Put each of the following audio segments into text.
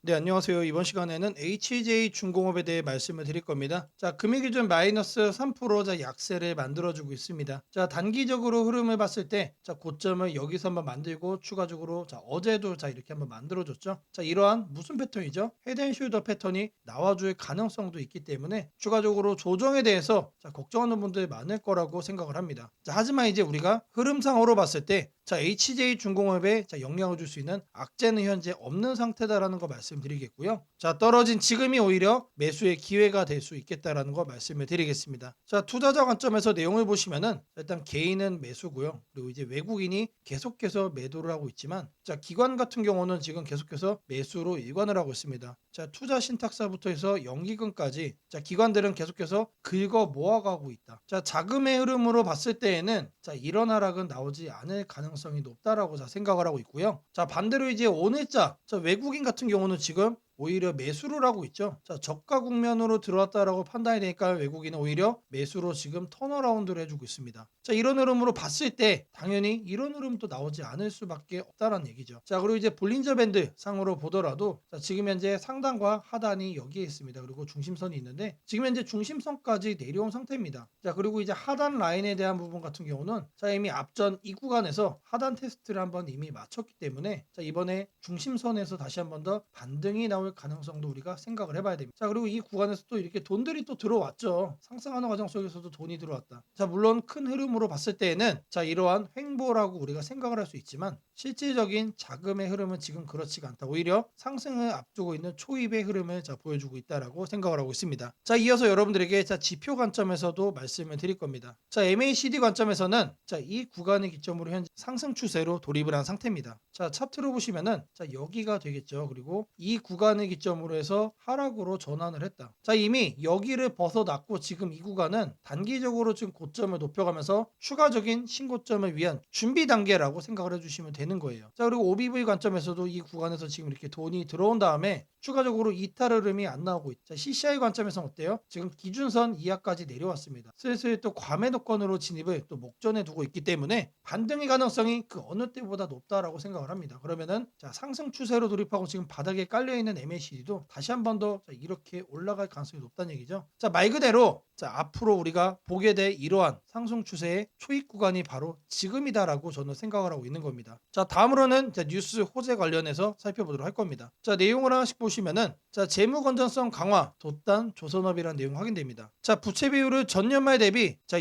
네, 안녕하세요. 이번 시간에는 HJ 중공업에 대해 말씀을 드릴 겁니다. 자, 금일 기준 마이너스 3% 자, 약세를 만들어주고 있습니다. 자, 단기적으로 흐름을 봤을 때, 자, 고점을 여기서 한번 만들고 추가적으로 자, 어제도 자, 이렇게 한번 만들어줬죠. 자, 이러한 무슨 패턴이죠? 헤드앤숄더 패턴이 나와줄 가능성도 있기 때문에 추가적으로 조정에 대해서 자, 걱정하는 분들 많을 거라고 생각을 합니다. 자, 하지만 이제 우리가 흐름상으로 봤을 때 자, HJ중공업에 자, 영향을 줄 수 있는 악재는 현재 없는 상태다라는 거 말씀드리겠고요. 자, 떨어진 지금이 오히려 매수의 기회가 될 수 있겠다라는 거 말씀을 드리겠습니다. 자, 투자자 관점에서 내용을 보시면은 일단 개인은 매수고요. 그리고 이제 외국인이 계속해서 매도를 하고 있지만 자, 기관 같은 경우는 지금 계속해서 매수로 일관을 하고 있습니다. 자, 투자 신탁사부터 해서 연기금까지 자, 기관들은 계속해서 긁어 모아가고 있다. 자, 자금의 흐름으로 봤을 때에는 자, 이런 하락은 나오지 않을 가능성이 높다라고 자, 생각을 하고 있고요. 자, 반대로 이제 오늘자 자, 외국인 같은 경우는 지금 오히려 매수를 하고 있죠. 자, 저가 국면으로 들어왔다라고 판단이 되니까 외국인은 오히려 매수로 지금 턴어라운드를 해주고 있습니다. 자, 이런 흐름으로 봤을 때 당연히 이런 흐름도 나오지 않을 수밖에 없다라는 얘기죠. 자, 그리고 이제 볼린저 밴드 상으로 보더라도 자, 지금 현재 상단과 하단이 여기에 있습니다. 그리고 중심선이 있는데 지금 현재 중심선까지 내려온 상태입니다. 자, 그리고 이제 하단 라인에 대한 부분 같은 경우는 자, 이미 앞전 이 구간에서 하단 테스트를 한번 이미 마쳤기 때문에 자, 이번에 중심선에서 다시 한번 더 반등이 나올 가능성도 우리가 생각을 해봐야 됩니다. 자, 그리고 이 구간에서 또 이렇게 돈들이 또 들어왔죠. 상승하는 과정 속에서도 돈이 들어왔다. 자, 물론 큰 흐름으로 봤을 때에는 자, 이러한 횡보라고 우리가 생각을 할 수 있지만 실질적인 자금의 흐름은 지금 그렇지가 않다. 오히려 상승을 앞두고 있는 초입의 흐름을 자, 보여주고 있다라고 생각을 하고 있습니다. 자, 이어서 여러분들에게 자, 지표 관점에서도 말씀을 드릴 겁니다. 자, MACD 관점에서는 자, 이 구간을 기점으로 현재 상승 추세로 돌입을 한 상태입니다. 자, 차트로 보시면은 자, 여기가 되겠죠. 그리고 이 구간을 기점으로 해서 하락으로 전환을 했다. 자, 이미 여기를 벗어났고 지금 이 구간은 단기적으로 지금 고점을 높여가면서 추가적인 신고점을 위한 준비 단계라고 생각을 해주시면 되는 거예요. 자, 그리고 OBV 관점에서도 이 구간에서 지금 이렇게 돈이 들어온 다음에 추가적으로 이탈 흐름이 안 나오고 있죠. 자, CCI 관점에서는 어때요? 지금 기준선 이하까지 내려왔습니다. 슬슬 또 과매도권으로 진입을 또 목전에 두고 있기 때문에 반등의 가능성이 그 어느 때보다 높다라고 생각을 합니다. 그러면은 자, 상승 추세로 돌입하고 지금 바닥에 깔려 있는 MACD도 다시 한 번 더 이렇게 올라갈 가능성이 높다는 얘기죠. 자, 말 그대로 자, 앞으로 우리가 보게 될 이러한 상승 추세의 초입 구간이 바로 지금이다라고 저는 생각을 하고 있는 겁니다. 자, 다음으로는 자, 뉴스 호재 관련해서 살펴보도록 할 겁니다. 자, 내용을 하나씩 보시면은 자, 재무 건전성 강화 돛단 조선업이라는 내용 확인됩니다. 자, 부채 비율을 전년 말 대비 자,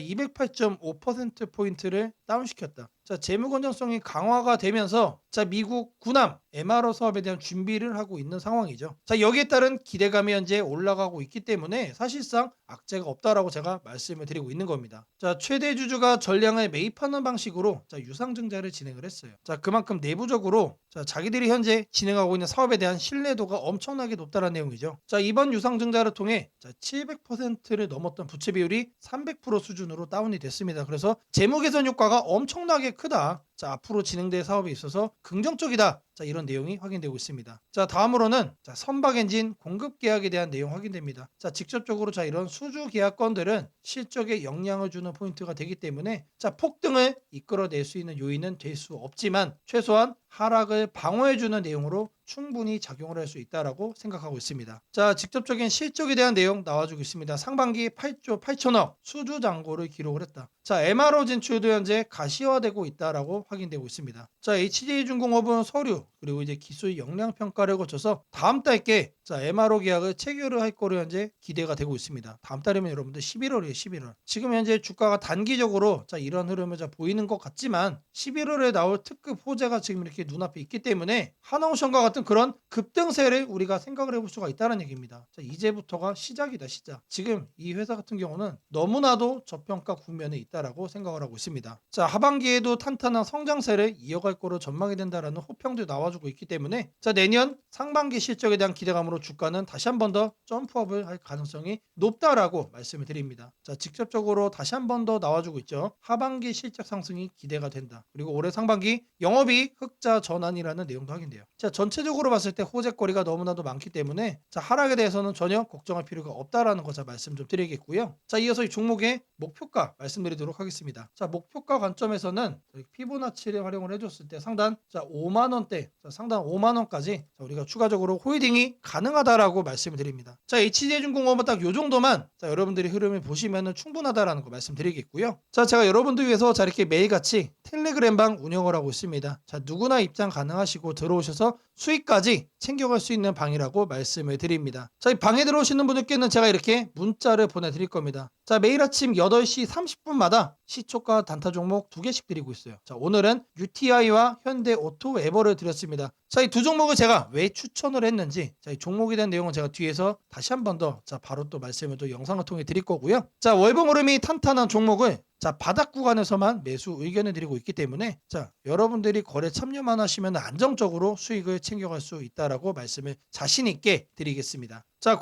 208.5% 포인트를 다운시켰다. 자, 재무 건전성이 강화가 되면서 자, 미국 군함 MRO 사업에 대한 준비를 하고 있는 상황이죠. 자, 여기에 따른 기대감이 현재 올라가고 있기 때문에 사실상 악재가 없다라고 제가 말씀을 드리고 있는 겁니다. 자, 최대 주주가 전량을 매입하는 방식으로 자, 유상증자를 진행을 했어요. 자, 그만큼 내부적으로 자, 자기들이 현재 진행하고 있는 사업에 대한 신뢰도가 엄청나게 높다는 내용이죠. 자, 이번 유상증자를 통해 자, 700%를 넘었던 부채 비율이 300% 수준으로 다운이 됐습니다. 그래서 재무 개선 효과가 엄청나게 크다. 자, 앞으로 진행될 사업에 있어서 긍정적이다. 자, 이런 내용이 확인되고 있습니다. 자, 다음으로는 자, 선박 엔진 공급 계약에 대한 내용 확인됩니다. 자, 직접적으로 자, 이런 수주 계약건들은 실적에 영향을 주는 포인트가 되기 때문에 자, 폭등을 이끌어낼 수 있는 요인은 될 수 없지만 최소한 하락을 방어해주는 내용으로 충분히 작용을 할 수 있다라고 생각하고 있습니다. 자, 직접적인 실적에 대한 내용 나와주고 있습니다. 상반기 8조 8천억 수주 잔고를 기록을 했다. 자, MRO 진출도 현재 가시화되고 있다라고 확인되고 있습니다. 자, HJ중공업은 서류 그리고 이제 기술 역량 평가를 거쳐서 다음 달께 자, MRO 계약을 체결을 할 거로 현재 기대가 되고 있습니다. 다음 달이면 여러분들 11월이에요, 11월. 지금 현재 주가가 단기적으로 자, 이런 흐름을 자, 보이는 것 같지만 11월에 나올 특급 호재가 지금 이렇게 눈앞에 있기 때문에 하나오션과 같은 그런 급등세를 우리가 생각을 해볼 수가 있다는 얘기입니다. 자, 이제부터가 시작이다, 시작. 지금 이 회사 같은 경우는 너무나도 저평가 국면에 있다라고 생각을 하고 있습니다. 자, 하반기에도 탄탄한 성장세를 이어갈 거로 전망이 된다라는 호평도 나와주고 있기 때문에 자, 내년 상반기 실적에 대한 기대감으로 영향으로 주가는 다시 한 번 더 점프업을 할 가능성이 높다라고 말씀을 드립니다. 자, 직접적으로 다시 한 번 더 나와주고 있죠. 하반기 실적 상승이 기대가 된다. 그리고 올해 상반기 영업이익 흑자 전환이라는 내용도 확인돼요. 자, 전체적으로 봤을 때 호재거리가 너무나도 많기 때문에 자, 하락에 대해서는 전혀 걱정할 필요가 없다라는 거 자 말씀 좀 드리겠고요. 자, 이어서 이 종목의 목표가 말씀드리도록 하겠습니다. 자, 목표가 관점에서는 피보나치를 활용을 해줬을 때 상단 자 5만 원대, 자, 상단 5만 원까지 자, 우리가 추가적으로 홀딩이 가능하다라고 말씀을 드립니다. 자, HJ중공업은 딱 요 정도만 자, 여러분들이 흐름을 보시면은 충분하다라는 거 말씀드리겠고요. 자, 제가 여러분들 위해서 자 이렇게 매일같이 텔레그램방 운영을 하고 있습니다. 자, 누구나 입장 가능하시고 들어오셔서 수익까지 챙겨갈 수 있는 방이라고 말씀을 드립니다. 자, 이 방에 들어오시는 분들께는 제가 이렇게 문자를 보내드릴 겁니다. 자, 매일 아침 8시 30분마다 시초가 단타 종목 2개씩 드리고 있어요. 자, 오늘은 UTI와 현대오토 에버를 드렸습니다. 자, 이 두 종목을 제가 왜 추천을 했는지 자, 이 종목에 대한 내용은 제가 뒤에서 다시 한 번 더 자, 바로 또 말씀을 또 영상을 통해 드릴 거고요. 자, 월봉 흐름이 탄탄한 종목을 자, 바닥 구간에서만 매수 의견을 드리고 있기 때문에 자, 여러분들이 거래 참여만 하시면 안정적으로 수익을 챙겨갈 수 있다라고 말씀을 자신 있게 드리겠습니다. 자,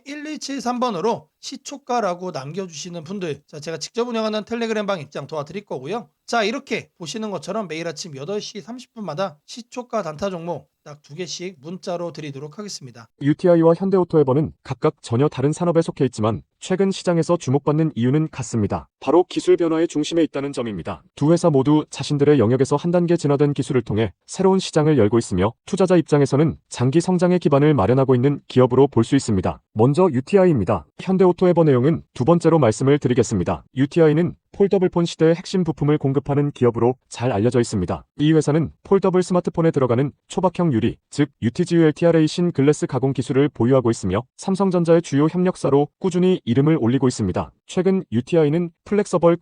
010-8003-1173번으로 시초가라고 남겨주시는 분들 자, 제가 직접 운영하는 텔레그램방 입장 도와드릴 거고요. 자, 이렇게 보시는 것처럼 매일 아침 8시 30분마다 시초가 단타 종목 딱 2개씩 문자로 드리도록 하겠습니다. UTI와 현대오토에버는 각각 전혀 다른 산업에 속해 있지만 최근 시장에서 주목받는 이유는 같습니다. 바로 기술 변화의 중심에 있다는 점입니다. 두 회사 모두 자신들의 영역에서 한 단계 진화된 기술을 통해 새로운 시장을 열고 있으며 투자자 입장에서는 장기 성장의 기반을 마련하고 있는 기업으로 볼 수 있습니다. 먼저 UTI입니다. 현대오토에버 내용은 두 번째로 말씀을 드리겠습니다. UTI는 폴더블폰 시대의 핵심 부품을 공급하는 기업으로 잘 알려져 있습니다. 이 회사는 폴더블 스마트폰에 들어가는 초박형 유리, 즉 UTG-ULTRA 신 글래스 가공 기술을 보유하고 있으며 삼성전자의 주요 협력사로 꾸준히 이름을 올리고 있습니다. 최근 UTI는 플렉서블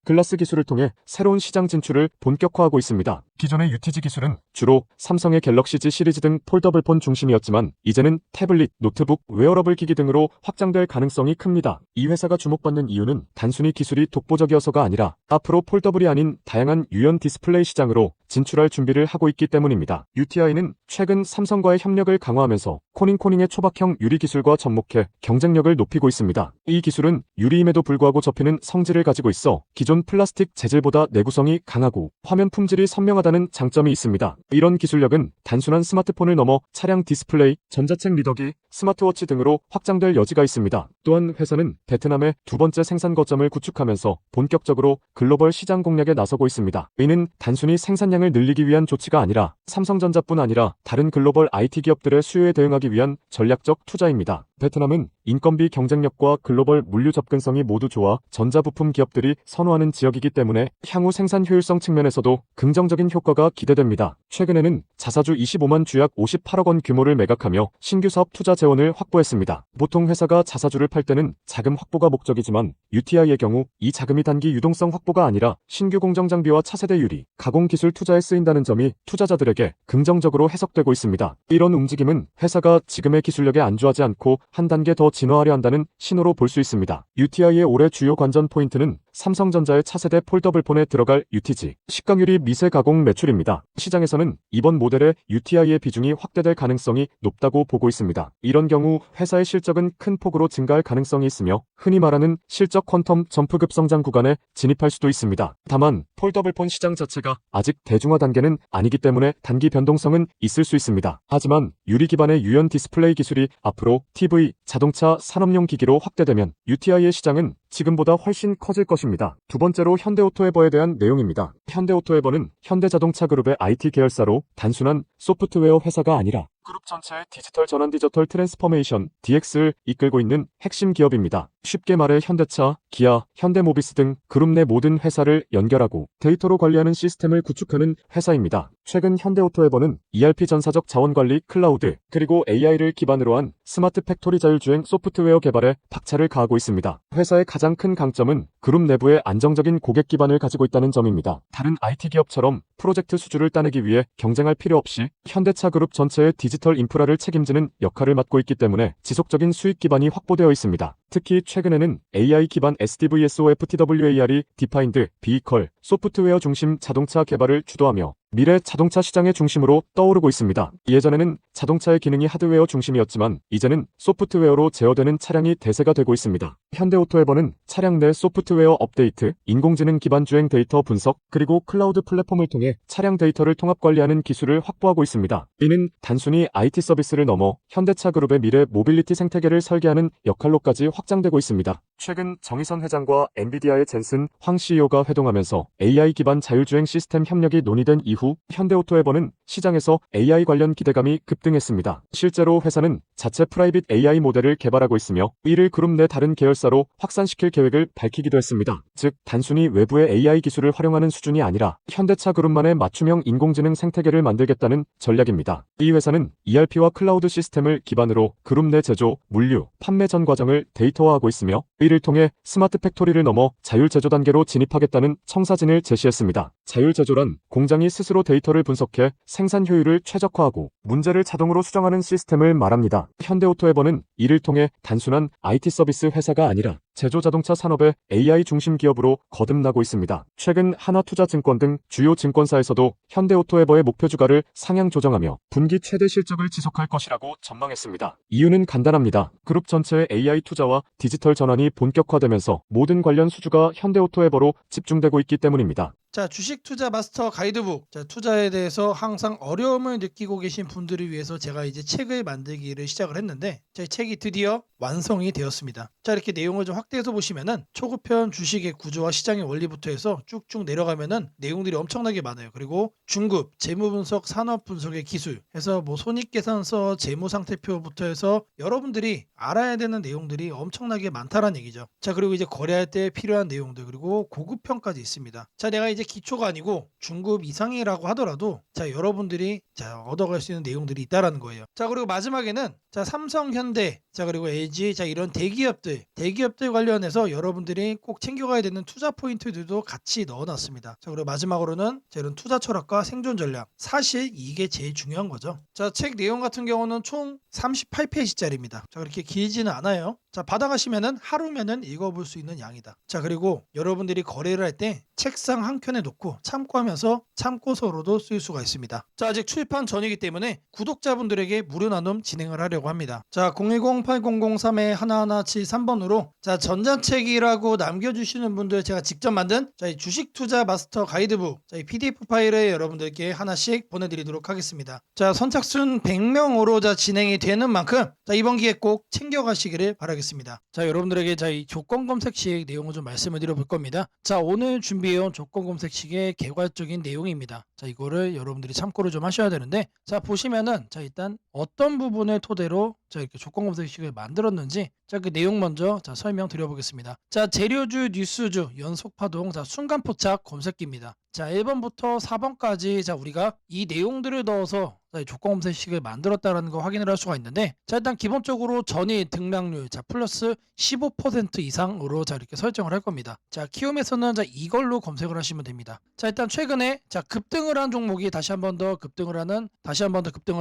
글라스 기술을 통해 새로운 시장 진출을 본격화하고 있습니다. 기존의 UTG 기술은 주로 삼성의 갤럭시 Z 시리즈 등 폴더블폰 중심이었지만 이제는 태블릿, 노트북, 웨어러블 기기 등으로 확장될 가능성이 큽니다. 이 회사가 주목받는 이유는 단순히 기술이 독보적이어서가 아니라 앞으로 폴더블이 아닌 다양한 유연 디스플레이 시장으로 진출할 준비를 하고 있기 때문입니다. UTI는 최근 삼성과의 협력을 강화하면서 코닝의 초박형 유리 기술과 접목해 경쟁력을 높이고 있습니다. 이 기술은 유리임에도 불구하고 접히는 성질을 가지고 있어 기존 플라스틱 재질보다 내구성이 강하고 화면 품질이 선명하다는 장점이 있습니다. 이런 기술력은 단순한 스마트폰을 넘어 차량 디스플레이, 전자책 리더기, 스마트워치 등으로 확장될 여지가 있습니다. 또한 회사는 베트남의 두 번째 생산 거점을 구축하면서 본격적으로 글로벌 시장 공략에 나서고 있습니다. 이는 단순히 생산량을 늘리기 위한 조치가 아니라 삼성전자뿐 아니라 다른 글로벌 IT 기업들의 수요에 대응하기 위한 전략적 투자입니다. 베트남은 인건비 경쟁력과 글로벌 물류 접근성이 모두 좋아 전자부품 기업들이 선호하는 지역이기 때문에 향후 생산 효율성 측면에서도 긍정적인 효과가 기대됩니다. 최근에는 자사주 25만 주약 58억 원 규모를 매각하며 신규 사업 투자 재원을 확보했습니다. 보통 회사가 자사주를 팔 때는 자금 확보가 목적이지만 UTI의 경우 이 자금이 단기 유동성 확보가 아니라 신규 공정 장비와 차세대 유리, 가공 기술 투자에 쓰인다는 점이 투자자들에게 긍정적으로 해석되고 있습니다. 이런 움직임은 회사가 지금의 기술력에 안주하지 않고 한 단계 더 진화하려 한다는 신호로 볼 수 있습니다. UTI의 올해 주요 관전 포인트는 삼성전자의 차세대 폴더블폰에 들어갈 UTG, 식강유리 미세 가공 매출입니다. 시장에서는 이번 모델의 UTI의 비중이 확대될 가능성이 높다고 보고 있습니다. 이런 경우 회사의 실적은 큰 폭으로 증가할 가능성이 있으며 흔히 말하는 실적 퀀텀 점프급 성장 구간에 진입할 수도 있습니다. 다만 폴더블폰 시장 자체가 아직 대중화 단계는 아니기 때문에 단기 변동성은 있을 수 있습니다. 하지만 유리 기반의 유연 디스플레이 기술이 앞으로 TV, 자동차, 산업용 기기로 확대되면 UTI의 시장은 지금보다 훨씬 커질 것입니다. 두 번째로 현대오토에버에 대한 내용입니다. 현대오토에버는 현대자동차 그룹의 IT 계열사로 단순한 소프트웨어 회사가 아니라 그룹 전체의 디지털 전환 디지털 트랜스포메이션 DX를 이끌고 있는 핵심 기업입니다. 쉽게 말해 현대차, 기아, 현대모비스 등 그룹 내 모든 회사를 연결하고 데이터로 관리하는 시스템을 구축하는 회사입니다. 최근 현대오토에버는 ERP 전사적 자원관리 클라우드 그리고 AI를 기반으로 한 스마트 팩토리 자율주행 소프트웨어 개발에 박차를 가하고 있습니다. 회사의 가장 큰 강점은 그룹 내부에 안정적인 고객 기반을 가지고 있다는 점입니다. 다른 IT 기업처럼 프로젝트 수주를 따내기 위해 경쟁할 필요 없이 현대차 그룹 전체의 디지털 인프라를 책임지는 역할을 맡고 있기 때문에 지속적인 수익 기반이 확보되어 있습니다. 특히 최근에는 AI 기반 SDVSOF TWAR이 Defined Vehicle 소프트웨어 중심 자동차 개발을 주도하며 미래 자동차 시장의 중심으로 떠오르고 있습니다. 예전에는 자동차의 기능이 하드웨어 중심이었지만 이제는 소프트웨어로 제어되는 차량이 대세가 되고 있습니다. 현대오토에버는 차량 내 소프트웨어 업데이트, 인공지능 기반 주행 데이터 분석, 그리고 클라우드 플랫폼을 통해 차량 데이터를 통합 관리하는 기술을 확보하고 있습니다. 이는 단순히 IT 서비스를 넘어 현대차 그룹의 미래 모빌리티 생태계를 설계하는 역할로까지 확장되고 있습니다. 최근 정의선 회장과 엔비디아의 젠슨 황 CEO가 회동하면서 AI 기반 자율주행 시스템 협력이 논의된 이후 현대오토에버는 시장에서 AI 관련 기대감이 급등했습니다. 실제로 회사는 자체 프라이빗 AI 모델을 개발하고 있으며 이를 그룹 내 다른 계열사로 확산시킬 계획을 밝히기도 했습니다. 즉 단순히 외부의 AI 기술을 활용하는 수준이 아니라 현대차 그룹만의 맞춤형 인공지능 생태계를 만들겠다는 전략입니다. 이 회사는 ERP와 클라우드 시스템을 기반으로 그룹 내 제조, 물류, 판매 전 과정을 데이터화하고 있으며 이를 통해 스마트 팩토리를 넘어 자율 제조 단계로 진입하겠다는 청사진을 제시했습니다. 자율 제조란 공장이 스스로 데이터를 분석해 생산 효율을 최적화하고 문제를 자동으로 수정하는 시스템을 말합니다. 현대오토에버는 이를 통해 단순한 IT 서비스 회사가 아니라 제조 자동차 산업의 AI 중심 기업으로 거듭나고 있습니다. 최근 하나투자증권 등 주요 증권사에서도 현대오토에버의 목표 주가를 상향 조정하며 분기 최대 실적을 지속할 것이라고 전망했습니다. 이유는 간단합니다. 그룹 전체의 AI 투자와 디지털 전환이 본격화되면서 모든 관련 수주가 현대오토에버로 집중되고 있기 때문입니다. 자, 주식 투자 마스터 가이드북. 자, 투자에 대해서 항상 어려움을 느끼고 계신 분들을 위해서 제가 이제 책을 만들기를 시작을 했는데, 이 책이 드디어 완성이 되었습니다. 자, 이렇게 내용을 좀 확대해서 보시면은 초급편 주식의 구조와 시장의 원리부터 해서 쭉쭉 내려가면은 내용들이 엄청나게 많아요. 그리고 중급, 재무 분석, 산업 분석의 기술 해서 뭐 손익계산서, 재무 상태표부터 해서 여러분들이 알아야 되는 내용들이 엄청나게 많다라는 얘기죠. 자, 그리고 이제 거래할 때 필요한 내용들, 그리고 고급편까지 있습니다. 자, 내가 이제 기초가 아니고 중급 이상이라고 하더라도 자, 여러분들이 자, 얻어갈 수 있는 내용들이 있다라는 거예요. 자, 그리고 마지막에는 자, 삼성, 현대, 자, 그리고 LG, 자, 이런 대기업들 관련해서 여러분들이 꼭 챙겨가야 되는 투자 포인트들도 같이 넣어놨습니다. 자, 그리고 마지막으로는 자, 이런 투자 철학과 생존 전략, 사실 이게 제일 중요한 거죠. 자, 책 내용 같은 경우는 총 38페이지짜리입니다. 자, 그렇게 길지는 않아요. 자, 받아가시면은 하루면은 읽어볼 수 있는 양이다. 자, 그리고 여러분들이 거래를 할 때 책상 한 켠에 놓고 참고하면서 참고서로도 쓸 수가 있습니다. 자, 아직 출판 전이기 때문에 구독자분들에게 무료 나눔 진행을 하려고 합니다. 자, 010-8003-1173번으로 자, 전자책이라고 남겨주시는 분들 제가 직접 만든 자, 이 주식 투자 마스터 가이드북 자, 이 PDF 파일을 여러분들께 하나씩 보내드리도록 하겠습니다. 자, 선착순 100명으로 자, 진행이 되는 만큼 자, 이번 기회에 꼭 챙겨가시기를 바라겠습니다. 자, 여러분들에게 자, 이 조건 검색식 내용을 좀 말씀을 드려볼 겁니다. 자, 오늘 준비해온 조건 검색식의 개괄적인 내용입니다. 자, 이거를 여러분들이 참고를 좀 하셔야 되는데, 자, 보시면은 자, 일단 어떤 부분을 토대로 자, 이렇게 조건 검색식을 만들었는지 자, 그 내용 먼저 자, 설명 드려보겠습니다. 자, 재료주, 뉴스주, 연속파동, 자, 순간포착 검색기입니다. 자, 1번부터 4번까지 자, 우리가 이 내용들을 넣어서 자, 조건 검색식을 만들었다라는 거 확인을 할 수가 있는데, 자, 일단 기본적으로 전일 등락률 자, 플러스 15% 이상으로 자, 이렇게 설정을 할 겁니다. 자, 키움에서는 자, 이걸로 검색을 하시면 됩니다. 자, 일단 최근에 자, 급등을 한 종목이 다시 한 번 더 급등을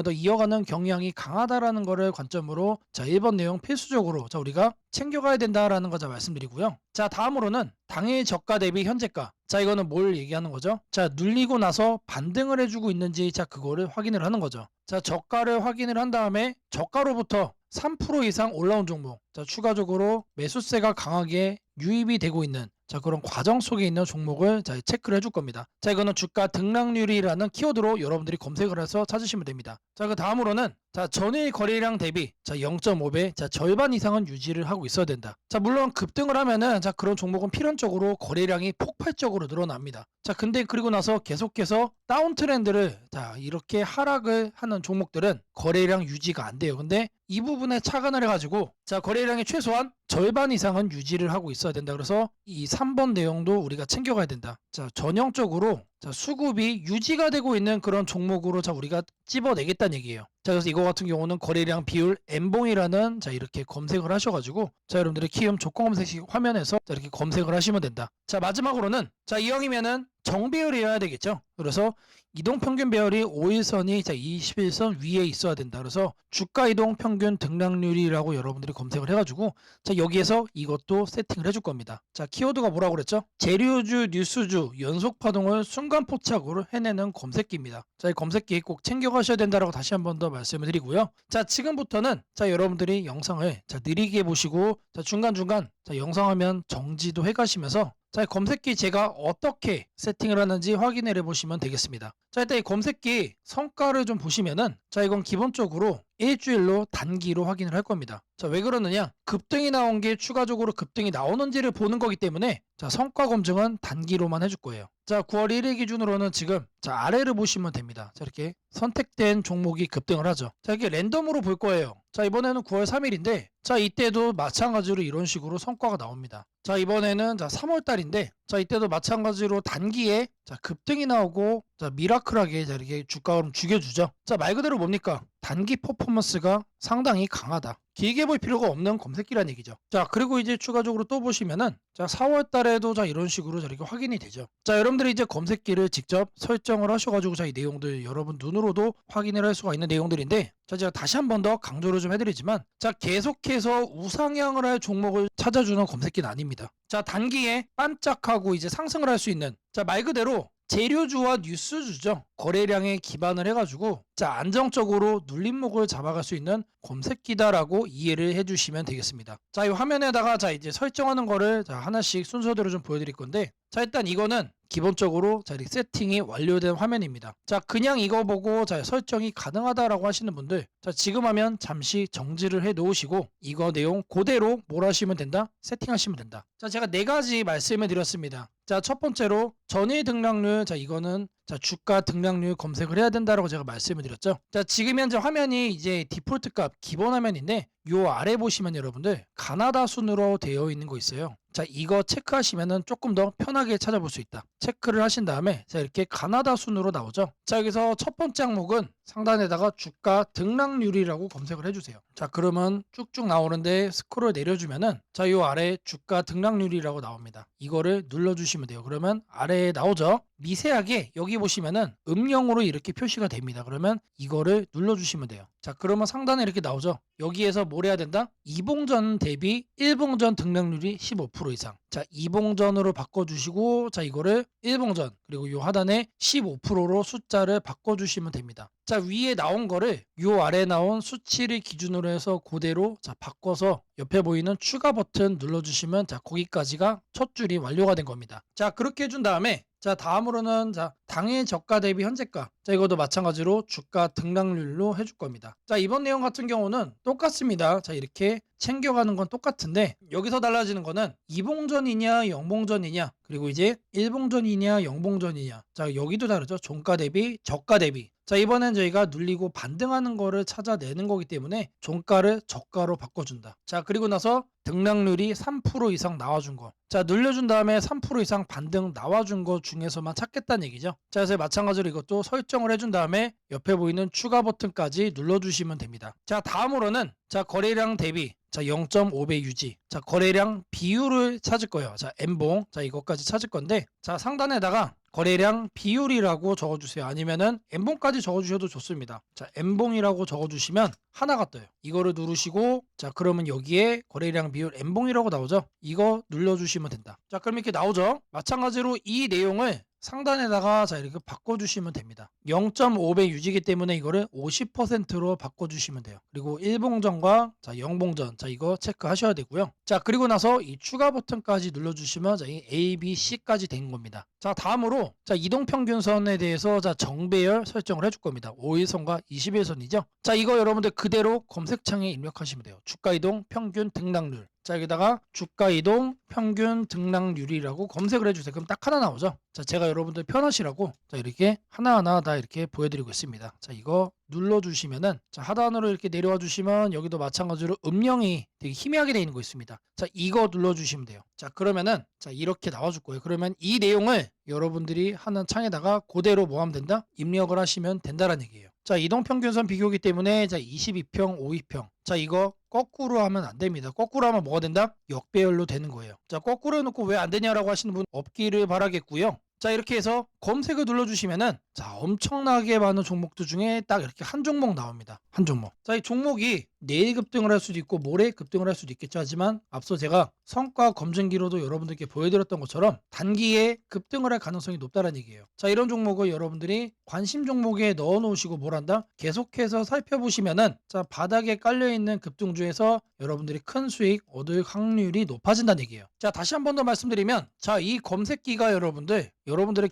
더 이어가는 경향이 강하다라는 거를 관점으로 자, 1번 내용 필수적으로 자, 우리가 챙겨가야 된다라는 거 자, 말씀드리고요. 자, 다음으로는 당일 저가 대비 현재가. 자, 이거는 뭘 얘기하는 거죠? 자, 눌리고 나서 반등을 해주고 있는지 자, 그거를 확인을 하는 거죠. 자, 저가를 확인을 한 다음에 저가로부터 3% 이상 올라온 종목, 자, 추가적으로 매수세가 강하게 유입이 되고 있는 자, 그런 과정 속에 있는 종목을 자, 체크를 해줄 겁니다. 자, 이거는 주가 등락률이라는 키워드로 여러분들이 검색을 해서 찾으시면 됩니다. 자, 그 다음으로는 자, 전일 거래량 대비 자, 0.5배 자, 절반 이상은 유지를 하고 있어야 된다. 자, 물론 급등을 하면은 자, 그런 종목은 필연적으로 거래량이 폭발적으로 늘어납니다. 자, 근데 그리고 나서 계속해서 다운 트렌드를 자, 이렇게 하락을 하는 종목들은 거래량 유지가 안 돼요. 근데 이 부분에 착안을 해가지고 자, 거래량의 최소한 절반 이상은 유지를 하고 있어야 된다. 그래서 이 3번 내용도 우리가 챙겨가야 된다. 자, 전형적으로 자, 수급이 유지가 되고 있는 그런 종목으로 자, 우리가 찝어내겠다는 얘기예요. 자, 그래서 이거 같은 경우는 거래량 비율 N봉이라는 자, 이렇게 검색을 하셔가지고 자, 여러분들의 키움 조건 검색식 화면에서 자, 이렇게 검색을 하시면 된다. 자, 마지막으로는 자, 이왕이면은 정배열이어야 되겠죠. 그래서 이동평균 배열이 5일선이 21선 위에 있어야 된다. 그래서 주가 이동 평균 등락률이라고 여러분들이 검색을 해가지고 자 여기에서 이것도 세팅을 해줄 겁니다. 자 키워드가 뭐라고 그랬죠? 재료주, 뉴스주, 연속 파동을 순간 포착으로 해내는 검색기입니다. 자 이 검색기 꼭 챙겨가셔야 된다라고 다시 한 번 더 말씀을 드리고요. 자 지금부터는 자 여러분들이 영상을 자 느리게 보시고 자 중간중간 자 영상 화면 정지도 해가시면서 자, 이 검색기 제가 어떻게 세팅을 하는지 확인을 해보시면 되겠습니다. 자, 일단 이 검색기 성과를 좀 보시면은 자, 이건 기본적으로 일주일로 단기로 확인을 할 겁니다. 자, 왜 그러느냐? 급등이 나온 게 추가적으로 급등이 나오는지를 보는 거기 때문에 자, 성과 검증은 단기로만 해줄 거예요. 자, 9월 1일 기준으로는 지금 자, 아래를 보시면 됩니다. 자, 이렇게 선택된 종목이 급등을 하죠. 자, 이게 랜덤으로 볼 거예요. 자, 이번에는 9월 3일인데 자, 이때도 마찬가지로 이런 식으로 성과가 나옵니다. 자, 이번에는 자, 3월 달인데 자, 이때도 마찬가지로 단기에 자, 급등이 나오고 자, 미라클하게 자, 이렇게 주가를 죽여주죠. 자, 말 그대로 뭡니까? 단기 퍼포먼스가 상당히 강하다. 길게 볼 필요가 없는 검색기란 얘기죠. 자, 그리고 이제 추가적으로 또 보시면은 자, 4월 달에도 자, 이런 식으로 이렇게 확인이 되죠. 자, 여러분들이 이제 검색기를 직접 설정을 하셔가지고 자, 이 내용들 여러분 눈으로도 확인을 할 수가 있는 내용들인데 자, 제가 다시 한 번 더 강조를 좀 해드리지만 자, 계속해서 우상향을 할 종목을 찾아주는 검색기는 아닙니다. 자, 단기에 반짝하고 이제 상승을 할 수 있는 자, 말 그대로 재료주와 뉴스주죠. 거래량에 기반을 해가지고 자 안정적으로 눌림목을 잡아갈 수 있는 검색기다라고 이해를 해주시면 되겠습니다. 자, 이 화면에다가 자 이제 설정하는 거를 자 하나씩 순서대로 좀 보여드릴 건데 자 일단 이거는 기본적으로 자 이렇게 세팅이 완료된 화면입니다. 자 그냥 이거 보고 자 설정이 가능하다라고 하시는 분들 자 지금 하면 잠시 정지를 해 놓으시고 이거 내용 그대로 뭘 하시면 된다? 세팅하시면 된다. 자 제가 네 가지 말씀을 드렸습니다. 자 첫 번째로 전일 등락률 자 이거는 자 주가 등락률 검색을 해야 된다라고 제가 말씀을 드렸죠. 자 지금 현재 화면이 이제 디폴트 값 기본 화면인데 요 아래 보시면 여러분들 가나다 순으로 되어 있는 거 있어요. 자 이거 체크하시면은 조금 더 편하게 찾아볼 수 있다. 체크를 하신 다음에 자 이렇게 가나다 순으로 나오죠. 자 여기서 첫 번째 항목은 상단에다가 주가 등락률이라고 검색을 해주세요. 자 그러면 쭉쭉 나오는데 스크롤 내려주면은 자 요 아래 주가 등락률이라고 나옵니다. 이거를 눌러주시면 돼요. 그러면 아래에 나오죠. 미세하게 여기 보시면은 음영으로 이렇게 표시가 됩니다. 그러면 이거를 눌러주시면 돼요. 자 그러면 상단에 이렇게 나오죠. 여기에서 뭘 해야 된다? 이봉전 대비 일봉전 등락률이 15% 이상. 자 이봉전으로 바꿔주시고 자 이거를 일봉전 그리고 요 하단에 15%로 숫자를 바꿔주시면 됩니다. 자 위에 나온 거를 요 아래 나온 수치를 기준으로 해서 그대로 자 바꿔서 옆에 보이는 추가 버튼 눌러주시면 자 거기까지가 첫 줄이 완료가 된 겁니다. 자 그렇게 해준 다음에 자 다음으로는 자 당일 저가 대비 현재가 자 이것도 마찬가지로 주가 등락률로 해줄 겁니다. 자 이번 내용 같은 경우는 똑같습니다. 자 이렇게 챙겨가는 건 똑같은데 여기서 달라지는 거는 이봉전이냐 영봉전이냐 그리고 이제 일봉전이냐 영봉전이냐 자 여기도 다르죠. 종가 대비 저가 대비 자 이번엔 저희가 눌리고 반등하는 거를 찾아내는 거기 때문에 종가를 저가로 바꿔준다. 자 그리고 나서 등락률이 3% 이상 나와준 거. 자 눌려준 다음에 3% 이상 반등 나와준 거 중에서만 찾겠다는 얘기죠. 자 그래서 마찬가지로 이것도 설정을 해준 다음에 옆에 보이는 추가 버튼까지 눌러주시면 됩니다. 자 다음으로는 자 거래량 대비 자 0.5배 유지 자 거래량 비율을 찾을 거예요. 자 N봉 자 이것까지 찾을 건데 자 상단에다가 거래량 비율이라고 적어주세요. 아니면은 N봉까지 적어주셔도 좋습니다. 자 N봉이라고 적어주시면 하나가 떠요. 이거를 누르시고 자 그러면 여기에 거래량 비율 N봉이라고 나오죠. 이거 눌러주시면 된다. 자 그럼 이렇게 나오죠. 마찬가지로 이 내용을 상단에다가 자 이렇게 바꿔주시면 됩니다. 0.5배 유지기 때문에 이거를 50%로 바꿔주시면 돼요. 그리고 일봉전과 자 영봉전 자 이거 체크하셔야 되고요. 자 그리고 나서 이 추가 버튼까지 눌러주시면 자 이 A, B, C까지 된 겁니다. 자 다음으로 자 이동평균선에 대해서 자 정배열 설정을 해줄 겁니다. 5일선과 21선이죠. 자 이거 여러분들 그대로 검색창에 입력하시면 돼요. 주가 이동 평균 등락률 자 여기다가 주가 이동 평균 등락률이라고 검색을 해주세요. 그럼 딱 하나 나오죠. 자 제가 여러분들 편하시라고 자 이렇게 하나하나 다 이렇게 보여드리고 있습니다. 자 이거 눌러주시면은 자 하단으로 이렇게 내려와 주시면 여기도 마찬가지로 음영이 되게 희미하게 되어 있는 거 있습니다. 자 이거 눌러주시면 돼요. 자 그러면은 자 이렇게 나와줄 거예요. 그러면 이 내용을 여러분들이 하는 창에다가 그대로 뭐 하면 된다? 입력을 하시면 된다라는 얘기예요. 자 이동평균선 비교기 때문에 자 22평 5위평 자 이거 거꾸로 하면 안 됩니다. 거꾸로 하면 뭐가 된다? 역배열로 되는 거예요. 자 거꾸로 해놓고 왜 안 되냐라고 하시는 분 없기를 바라겠고요. 자, 이렇게 해서 검색을 눌러주시면은 자, 엄청나게 많은 종목들 중에 딱 이렇게 한 종목 나옵니다. 한 종목. 자, 이 종목이 내일 급등을 할 수도 있고 모레 급등을 할 수도 있겠죠. 하지만 앞서 제가 성과 검증기로도 여러분들께 보여드렸던 것처럼 단기에 급등을 할 가능성이 높다는 얘기예요. 자, 이런 종목을 여러분들이 관심 종목에 넣어 놓으시고 뭘 한다? 계속해서 살펴보시면은 자, 바닥에 깔려있는 급등주에서 여러분들이 큰 수익 얻을 확률이 높아진다는 얘기예요. 자, 다시 한 번 더 말씀드리면 자, 이 검색기가 여러분들의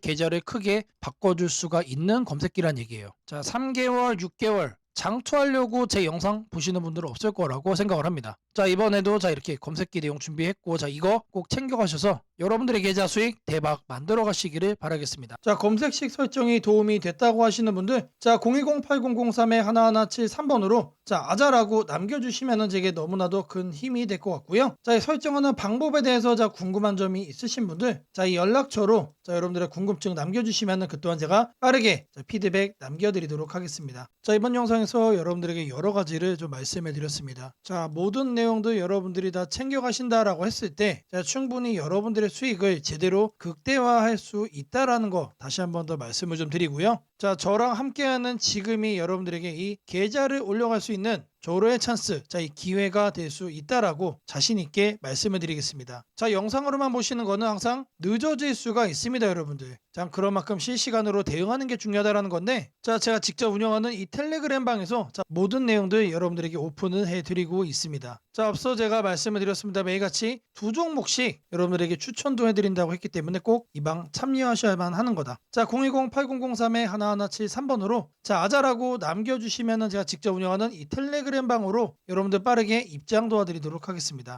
계좌를 크게 바꿔줄 수가 있는 검색기란 얘기예요. 자, 3개월, 6개월 장투하려고 제 영상 보시는 분들은 없을 거라고 생각을 합니다. 자, 이번에도 자, 이렇게 검색기 내용 준비했고 자, 이거 꼭 챙겨가셔서 여러분들의 계좌 수익 대박 만들어 가시기를 바라겠습니다. 자, 검색식 설정이 도움이 됐다고 하시는 분들 자, 010-8003-1173번으로 자, 아자라고 남겨주시면 제게 너무나도 큰 힘이 될 것 같고요. 자, 이 설정하는 방법에 대해서 자, 궁금한 점이 있으신 분들 자, 이 연락처로 자, 여러분들의 궁금증 남겨주시면 그 또한 제가 빠르게 자, 피드백 남겨드리도록 하겠습니다. 자, 이번 영상에서 여러분들에게 여러 가지를 좀 말씀해 드렸습니다. 자, 모든 내용들 여러분들이 다 챙겨가신다라고 했을 때 자, 충분히 여러분들의 수익을 제대로 극대화할 수 있다라는 거 다시 한 번 더 말씀을 좀 드리고요. 자, 저랑 함께하는 지금이 여러분들에게 이 계좌를 올려갈 수 있는 조로의 찬스, 자, 이 기회가 될 수 있다라고 자신 있게 말씀을 드리겠습니다. 자, 영상으로만 보시는 거는 항상 늦어질 수가 있습니다, 여러분들. 자, 그런 만큼 실시간으로 대응하는 게 중요하다라는 건데, 자, 제가 직접 운영하는 이 텔레그램 방에서 자, 모든 내용들 여러분들에게 오픈을 해드리고 있습니다. 자, 앞서 제가 말씀을 드렸습니다. 매일같이 두 종목씩 여러분들에게 추천도 해드린다고 했기 때문에 꼭 이 방 참여하셔야만 하는 거다. 자, 010-8003-1173번으로 자, 아자라고 남겨주시면은 제가 직접 운영하는 이 텔레그램 방으로 여러분들 빠르게 입장 도와드리도록 하겠습니다.